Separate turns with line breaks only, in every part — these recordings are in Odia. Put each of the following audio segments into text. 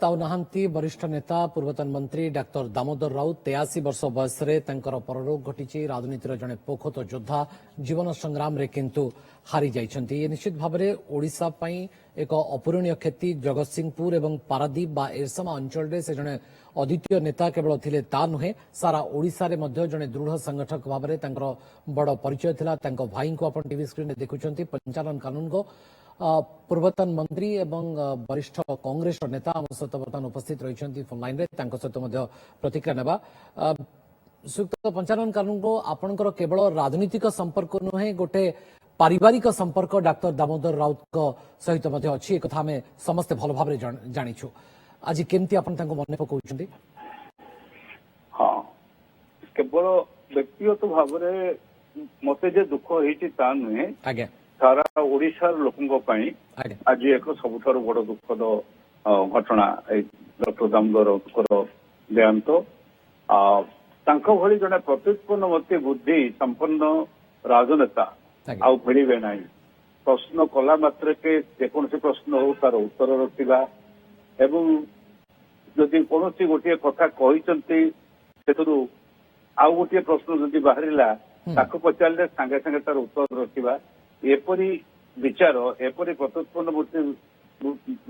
ଆଉ ନାହାନ୍ତି ବରିଷ୍ଠ ନେତା ପୂର୍ବତନ ମନ୍ତ୍ରୀ ଡାକ୍ତର ଦାମୋଦର ରାଉତ 83 ବର୍ଷ ବୟସରେ ତାଙ୍କର ପରଲୋକ ଘଟିଛି। ରାଜନୀତିର ଜଣେ ପୋଖତ ଯୋଦ୍ଧା ଜୀବନ ସଂଗ୍ରାମରେ କିନ୍ତୁ ହାରି ଯାଇଛନ୍ତି। ଏ ନିଶ୍ଚିତ ଭାବରେ ଓଡ଼ିଶା ପାଇଁ ଏକ ଅପୂରଣୀୟ କ୍ଷତି। ଜଗତସିଂହପୁର ଏବଂ ପାରାଦୀପ ବା ଏରସମା ଅଞ୍ଚଳରେ ସେ ଜଣେ ଅଦ୍ୱିତୀୟ ନେତା କେବଳ ଥିଲେ ତା ନୁହେଁ, ସାରା ଓଡ଼ିଶାରେ ମଧ୍ୟ ଜଣେ ଦୃଢ଼ ସଂଗଠକ ଭାବରେ ତାଙ୍କର ବଡ଼ ପରିଚୟ ଥିଲା। ତାଙ୍କ ଭାଇଙ୍କୁ ଆପଣ ଟିଭି ସ୍କ୍ରିନରେ ଦେଖୁଛନ୍ତି, ପଞ୍ଚାନନ କାନୁନଗୋ ପୂର୍ବତନ ମନ୍ତ୍ରୀ ଏବଂ ବରିଷ୍ଠ କଂଗ୍ରେସ ନେତା ଆମ ସହିତ ବର୍ତ୍ତମାନ ଉପସ୍ଥିତ ରହିଛନ୍ତି ଫୋନ୍ ଲାଇନରେ। ତାଙ୍କ ସହିତ ମଧ୍ୟ ପ୍ରତିକ୍ରିୟା ନେବା। ଶ୍ରୀଯୁକ୍ତ ପଞ୍ଚାନନ କାନୁନଗୋ, ଆପଣଙ୍କର କେବଳ ରାଜନୈତିକ ସମ୍ପର୍କ ନୁହେଁ, ଗୋଟେ ପାରିବାରିକ ସମ୍ପର୍କ ଡାକ୍ତର ଦାମୋଦର ରାଉତଙ୍କ ସହିତ ମଧ୍ୟ ଅଛି। ଏ କଥା ଆମେ ସମସ୍ତେ ଭଲ ଭାବରେ ଜାଣିଛୁ। ଆଜି କେମିତି ଆପଣ ତାଙ୍କୁ ମନେ ପକାଉଛନ୍ତି?
ହଁ, କେବଳ ବ୍ୟକ୍ତିଗତ ଭାବରେ ମତେ ଯେ ଦୁଃଖ ହେଇଛି ତା ନୁହେଁ,
ଆଜ୍ଞା,
ସାରା ଓଡ଼ିଶାର ଲୋକଙ୍କ ପାଇଁ ଆଜି ଏକ ସବୁଠାରୁ ବଡ ଦୁଃଖଦ ଘଟଣା ଏଇ ଡକ୍ଟର ଦାମୋଦର ରାଉତଙ୍କର ଦେହାନ୍ତ। ତାଙ୍କ ଭଳି ଜଣେ ପ୍ରତିପନ୍ନମତି ବୁଦ୍ଧି ସମ୍ପନ୍ନ ରାଜନେତା ଆଉ ମିଳିବେ ନାହିଁ। ପ୍ରଶ୍ନ କଲା ମାତ୍ରକେ ଯେକୌଣସି ପ୍ରଶ୍ନ ହଉ ତାର ଉତ୍ତର ରଖିବା ଏବଂ ଯଦି କୌଣସି ଗୋଟିଏ କଥା କହିଛନ୍ତି ସେଥିରୁ ଆଉ ଗୋଟିଏ ପ୍ରଶ୍ନ ଯଦି ବାହାରିଲା ତାକୁ ପଚାରିଲେ ସାଙ୍ଗେ ସାଙ୍ଗେ ତାର ଉତ୍ତର ରଖିବା, ଏପରି ବିଚାର, ଏପରି ପ୍ରତିପନ୍ନ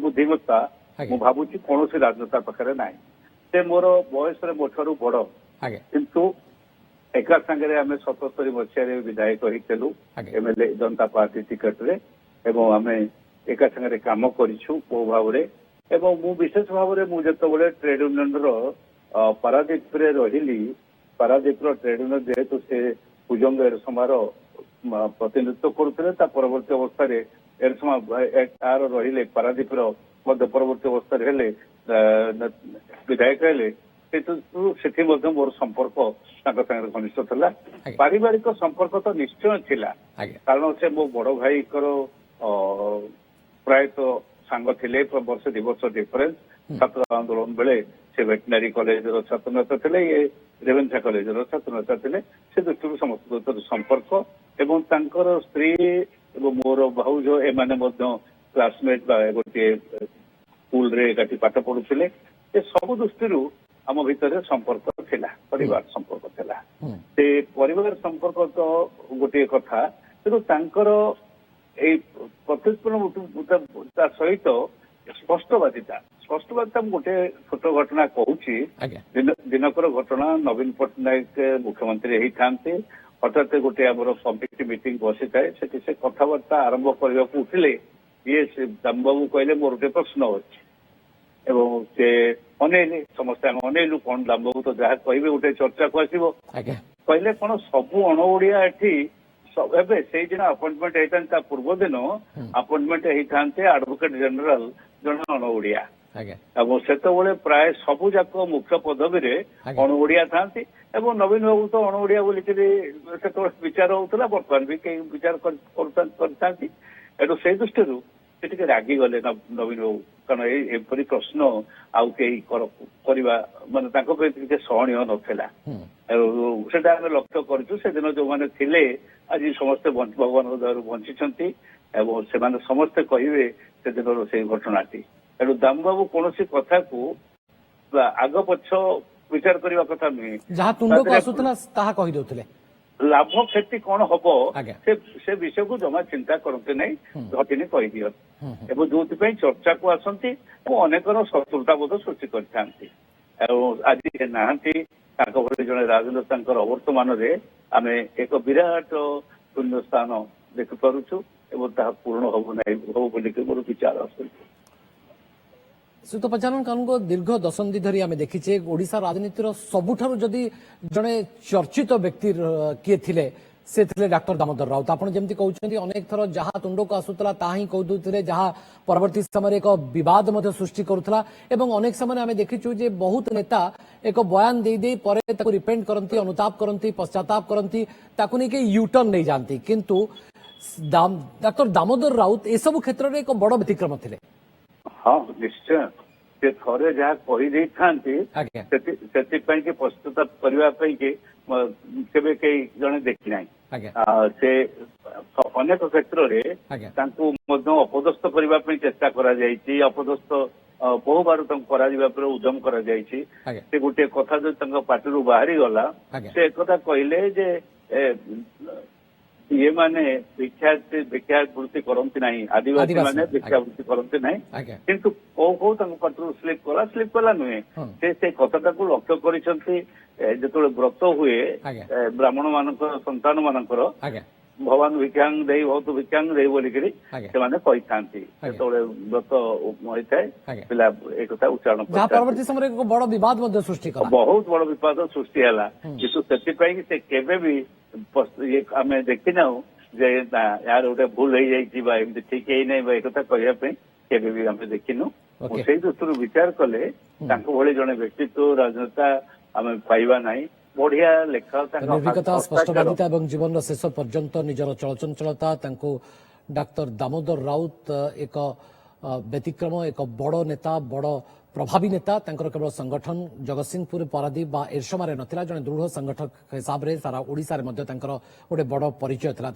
ବୁଦ୍ଧିମତ୍ତା ମୁଁ ଭାବୁଛି କୌଣସି ରାଜନେତା ପାଖରେ ନାହିଁ। ସେ ମୋର ବୟସରେ ମୋ ଠାରୁ ବଡ, କିନ୍ତୁ ଏକା ସାଙ୍ଗରେ ଆମେ 77 ମସିହାରେ ବିଧାୟକ ହେଇଥିଲୁ ଏମଏଲଏ ଜନତା ପାର୍ଟି ଟିକେଟରେ ଏବଂ ଆମେ ଏକା ସାଙ୍ଗରେ କାମ କରିଛୁ ବହୁ ଭାବରେ। ଏବଂ ମୁଁ ବିଶେଷ ଭାବରେ ମୁଁ ଯେତେବେଳେ ଟ୍ରେଡ୍ ୟୁନିୟନର ପାରାଦୀପରେ ରହିଲି, ପାରାଦୀପର ଟ୍ରେଡ୍ ୟୁନିୟନ ଯେହେତୁ ସେ କୁଜଙ୍ଗ ଏରସମାର ପ୍ରତିନିଧିତ୍ୱ କରୁଥିଲେ, ତା ପରବର୍ତ୍ତୀ ଅବସ୍ଥାରେ ଏରସମା ତାର ରହିଲେ ପାରାଦୀପର ମଧ୍ୟ ପରବର୍ତ୍ତୀ ଅବସ୍ଥାରେ ହେଲେ ବିଧାୟକ ହେଲେ, ସେଠି ମଧ୍ୟ ମୋର ସମ୍ପର୍କ ତାଙ୍କ ସାଙ୍ଗରେ ଘନିଷ୍ଠ ଥିଲା। ପାରିବାରିକ ସମ୍ପର୍କ ତ ନିଶ୍ଚୟ ଥିଲା, କାରଣ ସେ ମୋ ବଡ ଭାଇଙ୍କର ପ୍ରାୟତଃ ସାଙ୍ଗ ଥିଲେ। ବର୍ଷେ 2 ବର୍ଷ ଡିଫରେନ୍ସ। ଛାତ୍ର ଆନ୍ଦୋଳନ ବେଳେ ସେ ଭେଟନାରୀ କଲେଜର ଛାତ୍ରନେତା ଥିଲେ, ଇଏ ରେଭେନ୍ସା କଲେଜର ଛାତ୍ରନେତା ଥିଲେ। ସେ ଦୃଷ୍ଟିରୁ ସମସ୍ତଙ୍କ ସମ୍ପର୍କ ଏବଂ ତାଙ୍କର ସ୍ତ୍ରୀ ଏବଂ ମୋର ଭାଉଜ ଏମାନେ ମଧ୍ୟ କ୍ଲାସମେଟ୍ ବା ଗୋଟିଏ ସ୍କୁଲରେ ଏକାଠି ପାଠ ପଢୁଥିଲେ। ଏ ସବୁ ଦୃଷ୍ଟିରୁ ଆମ ଭିତରେ ସମ୍ପର୍କ ଥିଲା, ପରିବାର ସମ୍ପର୍କ ଥିଲା। ସେ ପରିବାର ସମ୍ପର୍କ ତ ଗୋଟିଏ କଥା, କିନ୍ତୁ ତାଙ୍କର ଏଇ ପ୍ରତିପନ୍ନତା ସହିତ ସ୍ପଷ୍ଟବାଦିତା ମୁଁ ଗୋଟେ ଛୋଟ ଘଟଣା କହୁଛି। ଦିନକର ଘଟଣା, ନବୀନ ପଟ୍ଟନାୟକ ମୁଖ୍ୟମନ୍ତ୍ରୀ ହେଇଥାନ୍ତି, ହଠାତ୍ ଗୋଟେ ଆମର କମିଟି ମିଟିଂ ବସିଥାଏ। ସେଠି ସେ କଥାବାର୍ତ୍ତା ଆରମ୍ଭ କରିବାକୁ ଉଠିଲେ, ଇଏ ଦାମବାବୁ କହିଲେ ମୋର ଗୋଟେ ପ୍ରଶ୍ନ ଅଛି ଏବଂ ସେ ଅନେଇଲେ, ସମସ୍ତେ ଆମେ ଅନେଇଲୁ କଣ ଦାମବାବୁ ତ ଯାହା କହିବେ ଗୋଟେ ଚର୍ଚ୍ଚାକୁ ଆସିବ। କହିଲେ କଣ ସବୁ ଅଣ ଓଡିଆ ଏଠି ଏବେ ସେଇଦିନ ଆପଏଣ୍ଟମେଣ୍ଟ ହେଇଥାନ୍ତି, ତା ପୂର୍ବ ଦିନ ଆପଏଣ୍ଟମେଣ୍ଟ ହେଇଥାନ୍ତେ ଆଡଭୋକେଟ ଜେନେରାଲ ଜଣେ ଅଣ ଓଡିଆ ଏବଂ ସେତେବେଳେ ପ୍ରାୟ ସବୁ ଯାକ ମୁଖ୍ୟ ପଦବୀରେ ଅଣ ଓଡିଆ ଥାନ୍ତି ଏବଂ ନବୀନ ବାବୁ ତ ଅଣ ଓଡିଆ ବୋଲିକିରି ସେତେବେଳେ ବିଚାର ହଉଥିଲା, ବର୍ତ୍ତମାନ ବି କେହି ବିଚାର କରିଥାନ୍ତି। ଏଠୁ ସେଇ ଦୃଷ୍ଟିରୁ ସେ ଟିକେ ରାଗିଗଲେ ନବୀନ ବାବୁ, କାରଣ ଏପରି ପ୍ରଶ୍ନ ଆଉ କେହି କରିବା ମାନେ ତାଙ୍କ ପାଇଁ ଟିକେ ସହନୀୟ ନଥିଲା। ସେଟା ଆମେ ଲକ୍ଷ୍ୟ କରିଛୁ। ସେଦିନ ଯୋଉମାନେ ଥିଲେ ଆଜି ସମସ୍ତେ ଭଗବାନଙ୍କ ଦୟାରୁ ବଞ୍ଚିଛନ୍ତି ଏବଂ ସେମାନେ ସମସ୍ତେ କହିବେ ସେଦିନର ସେଇ ଘଟଣାଟି। ତେଣୁ ଦାମବାବୁ କୌଣସି କଥାକୁ ଆଗ ପଛ ବିଚାର କରିବା କଥା ନୁହେଁ,
ଯାହା ତୁଣ୍ଡକୁ ଆସୁଥିଲା ତାହା କହିଦେଉଥିଲେ।
ଲାଭ କ୍ଷତି କଣ ହବ ସେ ବିଷୟକୁ ଜମା ଚିନ୍ତା କରନ୍ତି ନାହିଁ, ଘଟିନି କହିଦିଅନ୍ତି ଏବଂ ଯୋଉଥିପାଇଁ ଚର୍ଚ୍ଚାକୁ ଆସନ୍ତି ଏବଂ ଅନେକର ଶତ୍ରୁତା ବୋଧ ସୃଷ୍ଟି କରିଥାନ୍ତି। ଆଉ ଆଜି ନାହାନ୍ତି, ତାଙ୍କ ଭଳି ଜଣେ ରାଜନେତାଙ୍କର ଅବର୍ତ୍ତମାନରେ ଆମେ ଏକ ବିରାଟ ଶୂନ୍ୟ ସ୍ଥାନ ଦେଖିପାରୁଛୁ ଏବଂ ତାହା ପୂରଣ ହବ ନାହିଁ ହବ ବୋଲିକି ମୋର ବିଚାର ଆସୁଛି।
ଶ୍ରୀଯୁକ୍ତ ପଞ୍ଚାନନ କାନୁନଗୋ, ଦୀର୍ଘ ଦଶନ୍ଧି ଧରି ଆମେ ଦେଖିଛେ ଓଡ଼ିଶା ରାଜନୀତିର ସବୁଠାରୁ ଯଦି ଜଣେ ଚର୍ଚ୍ଚିତ ବ୍ୟକ୍ତି କିଏ ଥିଲେ ସେ ଥିଲେ ଡାକ୍ତର ଦାମୋଦର ରାଉତ। ଆପଣ ଯେମିତି କହୁଛନ୍ତି ଅନେକ ଥର ଯାହା ତୁଣ୍ଡକୁ ଆସୁଥିଲା ତାହା ହିଁ କହିଦେଉଥିଲେ, ଯାହା ପରବର୍ତ୍ତୀ ସମୟରେ ଏକ ବିବାଦ ମଧ୍ୟ ସୃଷ୍ଟି କରୁଥିଲା ଏବଂ ଅନେକ ସମୟରେ ଆମେ ଦେଖିଛୁ ଯେ ବହୁତ ନେତା ଏକ ବୟାନ ଦେଇ ପରେ ତାକୁ ରିପେଣ୍ଟ କରନ୍ତି, ଅନୁତାପ କରନ୍ତି, ପଶ୍ଚାତାପ କରନ୍ତି, ତାକୁ ନେଇକି ୟୁଟର୍ନ ନେଇଯାଆନ୍ତି। କିନ୍ତୁ ଡାକ୍ତର ଦାମୋଦର ରାଉତ ଏସବୁ କ୍ଷେତ୍ରରେ ଏକ ବଡ ବ୍ୟତିକ୍ରମ ଥିଲେ।
ହଁ ନିଶ୍ଚୟ, ସେ ଥରେ ଯାହା କହିଦେଇଥାନ୍ତି ସେଥିପାଇଁ କି ପଶ୍ଚାତାପ କରିବା ପାଇଁ କି କେବେ କେହି ଜଣେ ଦେଖିନାହିଁ। ସେ ଅନେକ କ୍ଷେତ୍ରରେ ତାଙ୍କୁ ମଧ୍ୟ ଅପଦସ୍ଥ କରିବା ପାଇଁ ଚେଷ୍ଟା କରାଯାଇଛି, ଅପଦସ୍ଥ ବହୁବାର ତାଙ୍କୁ କରାଯିବା ପରେ ଉଦ୍ୟମ କରାଯାଇଛି।
ଆଜ୍ଞା
ସେ ଗୋଟିଏ କଥା ଯଦି ତାଙ୍କ ପାଟିରୁ ବାହାରି ଗଲା
ଆଜ୍ଞା
ସେ ଏକଥା କହିଲେ ଯେ ଇଏ ମାନେ ଭିକ୍ଷାବୃତ୍ତି କରନ୍ତି ନାହିଁ, ଆଦିବାସୀ ମାନେ ଭିକ୍ଷାବୃତ୍ତି କରନ୍ତି ନାହିଁ,
ଆଜ୍ଞା
କିନ୍ତୁ କୋଉ ତାଙ୍କ ପାଟିରୁ ସ୍ଲିପ୍ କଲା ନୁହେଁ। ସେ କଥାଟାକୁ ଲକ୍ଷ୍ୟ କରିଛନ୍ତି ଯେତେବେଳେ ବ୍ରତ ହୁଏ
ଆଜ୍ଞା
ବ୍ରାହ୍ମଣ ମାନଙ୍କର ସନ୍ତାନ ମାନଙ୍କର
ଆଜ୍ଞା
ଭଗବାନ ଭିକ୍ଷାଙ୍ଗ ଦେଇ ବହୁତ ଭିକ୍ଷାଙ୍ଗ ଦେଇ ବୋଲିକିରି
ଆଜ୍ଞା
ସେମାନେ କହିଥାନ୍ତି ଯେତେବେଳେ ବ୍ରତ ହୋଇଥାଏ
ଆଜ୍ଞା
ପିଲା ଏ କଥା ଉଚ୍ଚାରଣ
ଯାହା
କରିଥାନ୍ତି।
ପରବର୍ତ୍ତୀ ସମୟରେ ଏକ ବଡ ବିବାଦ ମଧ୍ୟ ସୃଷ୍ଟି କଲା।
ବହୁତ ବଡ ବିବାଦ ସୃଷ୍ଟି ହେଲା, କିନ୍ତୁ ସେଥିପାଇଁ ସେ କେବେ ବି ଆମେ ଦେଖିନାହୁଁ ଯେ ୟାର ଗୋଟେ ଭୁଲ ହେଇଯାଇଛି ବା ଏମିତି ଠିକ ହେଇନାହିଁ ବା ଏକଥା କହିବା ପାଇଁ କେବେ ବି ଆମେ ଦେଖିନୁ। ସେଇ ଦୃଷ୍ଟିରୁ ବିଚାର କଲେ ତାଙ୍କ ଭଳି ଜଣେ ବ୍ୟକ୍ତିତ୍ୱ ରାଜନେତା ଆମେ ପାଇବା ନାହିଁ। ବଢିଆ ଲେଖା
ନିର୍ଭୀକତା, ସ୍ପଷ୍ଟବାଦିତା ଏବଂ ଜୀବନର ଶେଷ ପର୍ଯ୍ୟନ୍ତ ନିଜର ଚଳଚଞ୍ଚଳତା ତାଙ୍କୁ ଡାକ୍ତର ଦାମୋଦର ରାଉତ ଏକ ବ୍ୟତିକ୍ରମ, ଏକ ବଡ଼ ନେତା, ବଡ଼ ପ୍ରଭାବୀ ନେତା। ତାଙ୍କର କେବଳ ସଂଗଠନ ଜଗତସିଂହପୁର, ପାରାଦୀପ ବା ଏରସମାରେ ନଥିଲା, ଜଣେ ଦୃଢ଼ ସଂଗଠକ ହିସାବରେ ସାରା ଓଡ଼ିଶାରେ ମଧ୍ୟ ତାଙ୍କର ଗୋଟେ ବଡ଼ ପରିଚୟ ଥିଲା।